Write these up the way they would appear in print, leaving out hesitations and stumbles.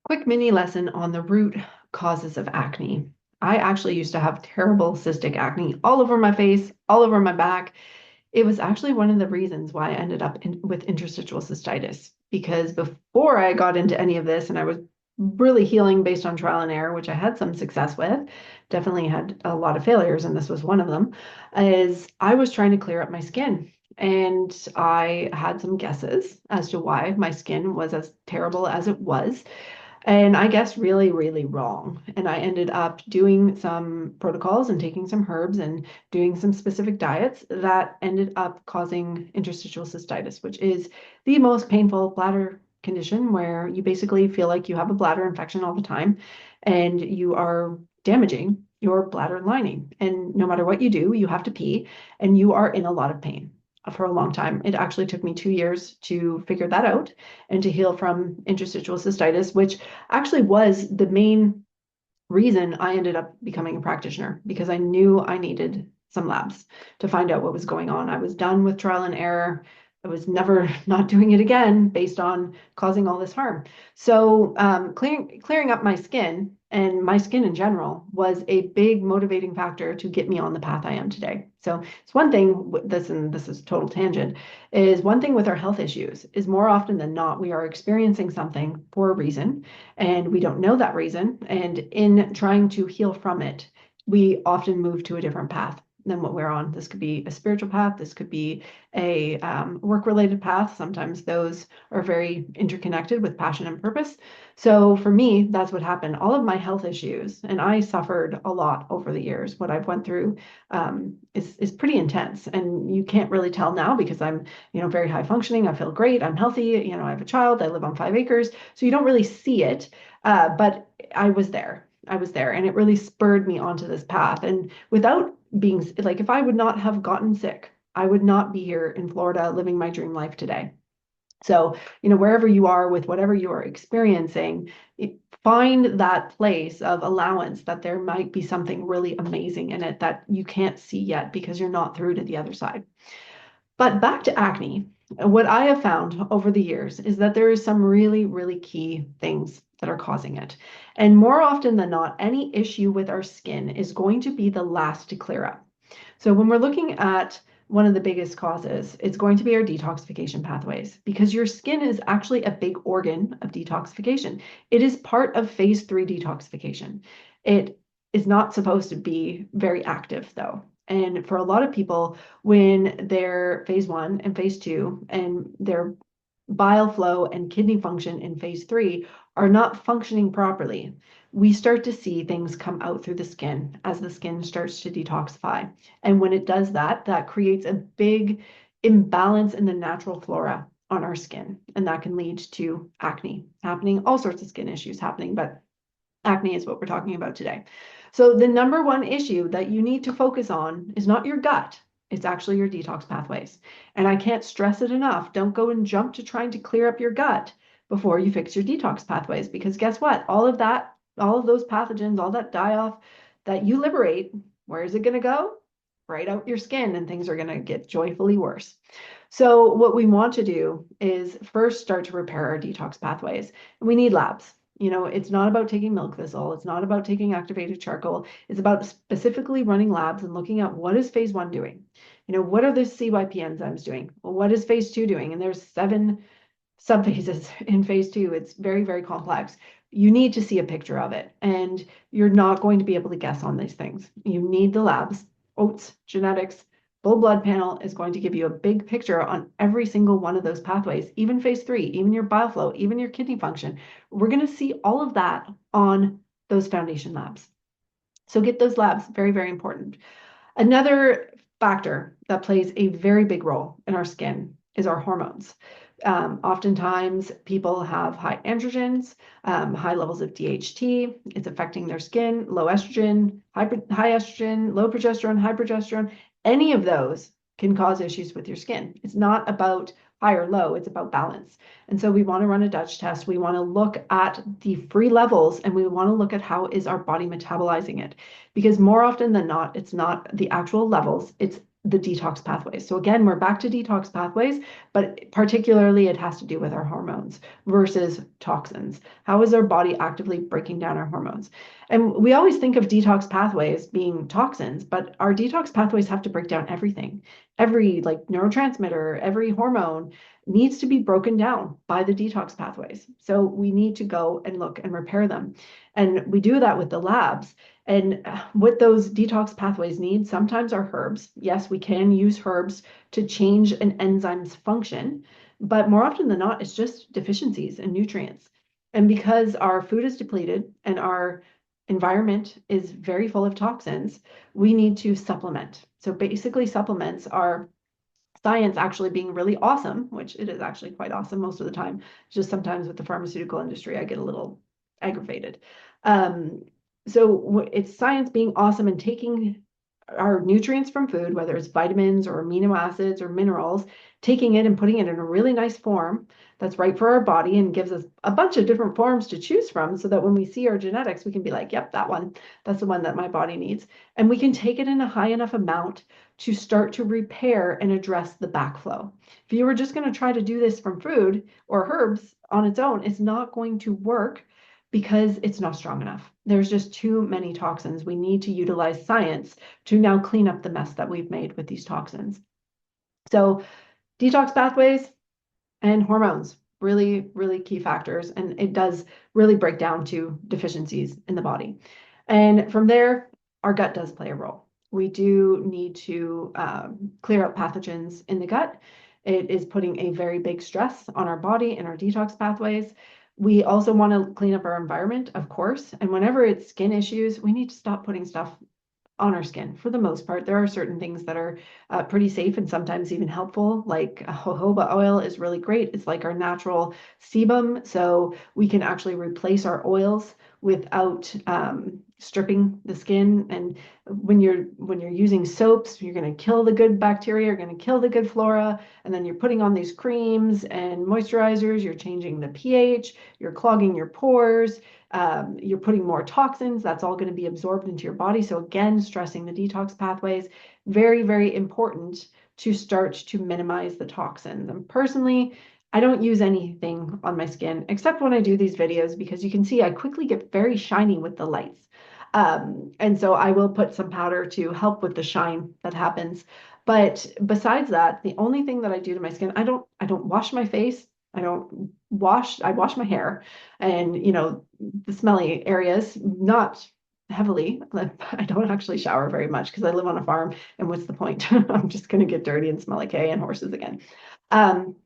Quick mini lesson on the root causes of acne. I actually used to have terrible cystic acne all over my face, all over my back. It was actually one of the reasons why I ended up with interstitial cystitis, because before I got into any of this, and I was really healing based on trial and error, which I had some success with, definitely had a lot of failures, and this was one of them, is I was trying to clear up my skin. And I had some guesses as to why my skin was as terrible as it was. And I guess really, really wrong. And I ended up doing some protocols and taking some herbs and doing some specific diets that ended up causing interstitial cystitis, which is the most painful bladder condition where you basically feel like you have a bladder infection all the time and you are damaging your bladder lining. And no matter what you do, you have to pee and you are in a lot of pain for a long time. It actually took me 2 years to figure that out and to heal from interstitial cystitis, which actually was the main reason I ended up becoming a practitioner, because I knew I needed some labs to find out what was going on. I was done with trial and error. I was never not doing it again based on causing all this harm. So clearing up my skin and my skin in general was a big motivating factor to get me on the path I am today. So it's one thing with this, and this is total tangent, is one thing with our health issues is more often than not, we are experiencing something for a reason and we don't know that reason. And in trying to heal from it, we often move to a different path than what we're on. This could be a spiritual path. This could be a work-related path. Sometimes those are very interconnected with passion and purpose. So for me, that's what happened. All of my health issues, and I suffered a lot over the years. What I've went through is pretty intense, and you can't really tell now because I'm, very high functioning. I feel great. I'm healthy. I have a child. I live on 5 acres, so you don't really see it. But I was there. And it really spurred me onto this path. And without being like, if I would not have gotten sick, I would not be here in Florida living my dream life today. So, wherever you are with whatever you are experiencing, find that place of allowance that there might be something really amazing in it that you can't see yet because you're not through to the other side. But back to acne, what I have found over the years is that there is some really, really key things that are causing it. And more often than not, any issue with our skin is going to be the last to clear up. So when we're looking at one of the biggest causes, it's going to be our detoxification pathways, because your skin is actually a big organ of detoxification. It is part of phase 3 detoxification. It is not supposed to be very active though. And for a lot of people, when they're phase 1 and phase 2 and their bile flow and kidney function in phase 3 are not functioning properly, we start to see things come out through the skin as the skin starts to detoxify. And when it does that, that creates a big imbalance in the natural flora on our skin. And that can lead to acne happening, all sorts of skin issues happening, but acne is what we're talking about today. So the number one issue that you need to focus on is not your gut. It's actually your detox pathways. And I can't stress it enough. Don't go and jump to trying to clear up your gut before you fix your detox pathways, because guess what? All of that, all of those pathogens, all that die-off that you liberate, where is it going to go? Right out your skin, and things are going to get joyfully worse. So what we want to do is first start to repair our detox pathways. And we need labs. It's not about taking milk thistle. It's not about taking activated charcoal. It's about specifically running labs and looking at what is phase 1 doing. What are the CYP enzymes doing? Well, what is phase 2 doing? And there's 7 subphases in phase 2. It's very, very complex. You need to see a picture of it, and you're not going to be able to guess on these things. You need the labs. Oats, genetics, full blood panel is going to give you a big picture on every single one of those pathways, even phase 3, even your bile flow, even your kidney function. We're going to see all of that on those foundation labs. So get those labs, very, very important. Another factor that plays a very big role in our skin is our hormones. Oftentimes people have high androgens, high levels of DHT. It's affecting their skin, low estrogen, high estrogen, low progesterone, high progesterone. Any of those can cause issues with your skin. It's not about high or low, it's about balance. And so we want to run a Dutch test. We want to look at the free levels, and we want to look at how is our body metabolizing it. Because more often than not, it's not the actual levels, it's the detox pathways. So again, we're back to detox pathways, but particularly it has to do with our hormones versus toxins. How is our body actively breaking down our hormones? And we always think of detox pathways being toxins, but our detox pathways have to break down everything. Every like neurotransmitter, every hormone needs to be broken down by the detox pathways. So we need to go and look and repair them. And we do that with the labs. And what those detox pathways need sometimes are herbs. Yes, we can use herbs to change an enzyme's function, but more often than not, it's just deficiencies in nutrients. And because our food is depleted and our environment is very full of toxins, we need to supplement. So basically, supplements are science actually being really awesome, which it is actually quite awesome most of the time. Just sometimes with the pharmaceutical industry, I get a little aggravated. Um, so it's science being awesome and taking our nutrients from food, whether it's vitamins or amino acids or minerals, taking it and putting it in a really nice form that's right for our body and gives us a bunch of different forms to choose from so that when we see our genetics, we can be like, yep, that one, that's the one that my body needs. And we can take it in a high enough amount to start to repair and address the backflow. If you were just going to try to do this from food or herbs on its own, it's not going to work because it's not strong enough. There's just too many toxins. We need to utilize science to now clean up the mess that we've made with these toxins. So detox pathways and hormones, really, really key factors. And it does really break down to deficiencies in the body. And from there, our gut does play a role. We do need to clear out pathogens in the gut. It is putting a very big stress on our body and our detox pathways. We also want to clean up our environment, of course. And whenever it's skin issues, we need to stop putting stuff on our skin. For the most part, there are certain things that are pretty safe and sometimes even helpful, like jojoba oil is really great. It's like our natural sebum, so we can actually replace our oils without stripping the skin. And when you're using soaps, you're going to kill the good bacteria, you're going to kill the good flora, and then you're putting on these creams and moisturizers, you're changing the pH, you're clogging your pores, you're putting more toxins, that's all going to be absorbed into your body. So again, stressing the detox pathways, very, very important to start to minimize the toxins. And personally, I don't use anything on my skin except when I do these videos because you can see I quickly get very shiny with the lights. And so I will put some powder to help with the shine that happens. But besides that, the only thing that I do to my skin, I don't wash my face. I wash my hair and, the smelly areas, not heavily. I don't actually shower very much because I live on a farm. And what's the point? I'm just going to get dirty and smell like hay and horses again. Um,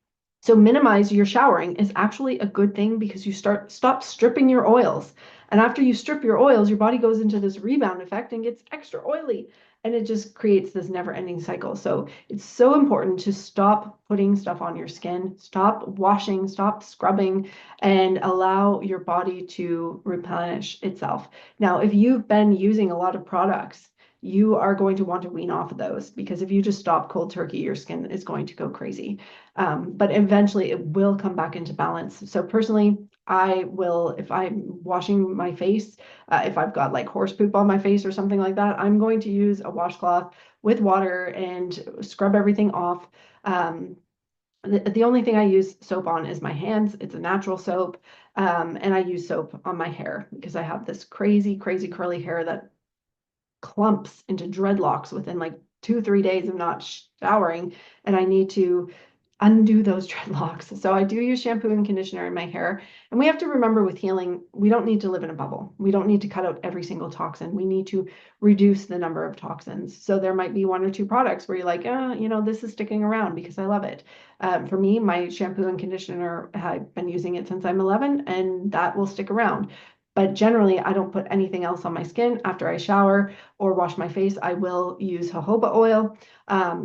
so minimize your showering is actually a good thing because you stop stripping your oils. And after you strip your oils, your body goes into this rebound effect and gets extra oily. And it just creates this never-ending cycle. So it's so important to stop putting stuff on your skin, stop washing, stop scrubbing, and allow your body to replenish itself. Now, if you've been using a lot of products, you are going to want to wean off of those because if you just stop cold turkey, your skin is going to go crazy. But eventually it will come back into balance. So personally, I will, if I'm washing my face, if I've got like horse poop on my face or something like that, I'm going to use a washcloth with water and scrub everything off. The only thing I use soap on is my hands. It's a natural soap. And I use soap on my hair because I have this crazy, crazy curly hair that clumps into dreadlocks within like 2-3 days of not showering. And I need to undo those dreadlocks. So I do use shampoo and conditioner in my hair. And we have to remember with healing, we don't need to live in a bubble. We don't need to cut out every single toxin. We need to reduce the number of toxins. So there might be 1 or 2 products where you're like, this is sticking around because I love it. For me, my shampoo and conditioner, I've been using it since I'm 11 and that will stick around. But generally, I don't put anything else on my skin after I shower or wash my face. I will use jojoba oil.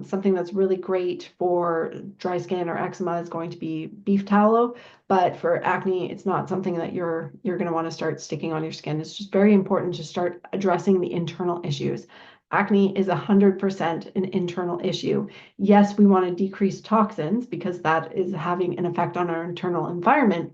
Something that's really great for dry skin or eczema is going to be beef tallow. But for acne, it's not something that you're going to want to start sticking on your skin. It's just very important to start addressing the internal issues. Acne is 100% an internal issue. Yes, we want to decrease toxins because that is having an effect on our internal environment.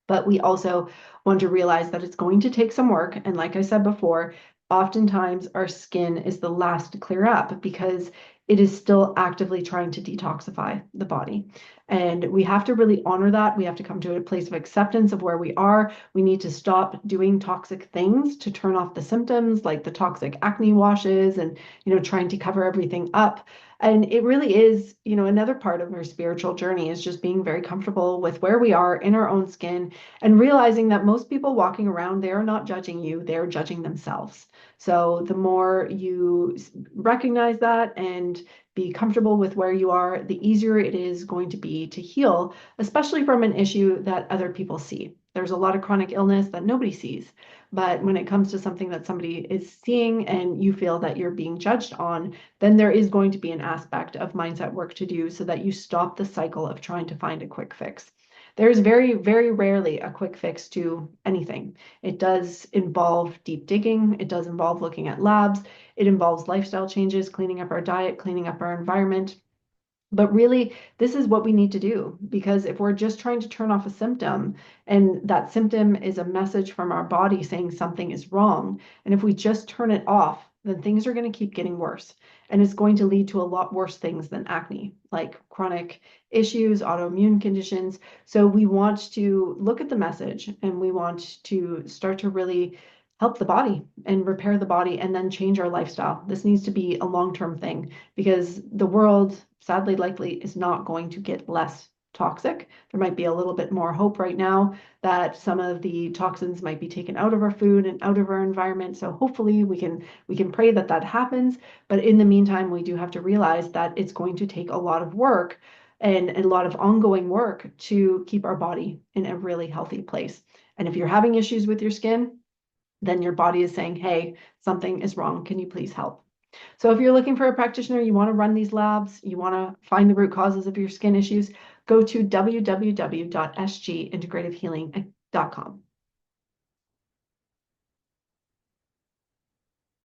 But we also want to realize that it's going to take some work. And like I said before, oftentimes our skin is the last to clear up because it is still actively trying to detoxify the body. And we have to really honor that. We have to come to a place of acceptance of where we are. We need to stop doing toxic things to turn off the symptoms, like the toxic acne washes and, trying to cover everything up. And it really is, another part of our spiritual journey is just being very comfortable with where we are in our own skin and realizing that most people walking around, they're not judging you, they're judging themselves. So the more you recognize that and be comfortable with where you are, the easier it is going to be to heal, especially from an issue that other people see. There's a lot of chronic illness that nobody sees. But when it comes to something that somebody is seeing and you feel that you're being judged on, then there is going to be an aspect of mindset work to do so that you stop the cycle of trying to find a quick fix. There's very, very rarely a quick fix to anything. It does involve deep digging. It does involve looking at labs. It involves lifestyle changes, cleaning up our diet, cleaning up our environment. But really, this is what we need to do, because if we're just trying to turn off a symptom and that symptom is a message from our body saying something is wrong, and if we just turn it off, then things are going to keep getting worse. And it's going to lead to a lot worse things than acne, like chronic issues, autoimmune conditions. So we want to look at the message and we want to start to really help the body and repair the body and then change our lifestyle. This needs to be a long-term thing because the world, sadly, likely is not going to get less toxic. There might be a little bit more hope right now that some of the toxins might be taken out of our food and out of our environment. So hopefully we can pray that that happens. But in the meantime, we do have to realize that it's going to take a lot of work and a lot of ongoing work to keep our body in a really healthy place. And if you're having issues with your skin, then your body is saying, hey, something is wrong. Can you please help? So if you're looking for a practitioner, you want to run these labs, you want to find the root causes of your skin issues, go to www.sgintegrativehealing.com.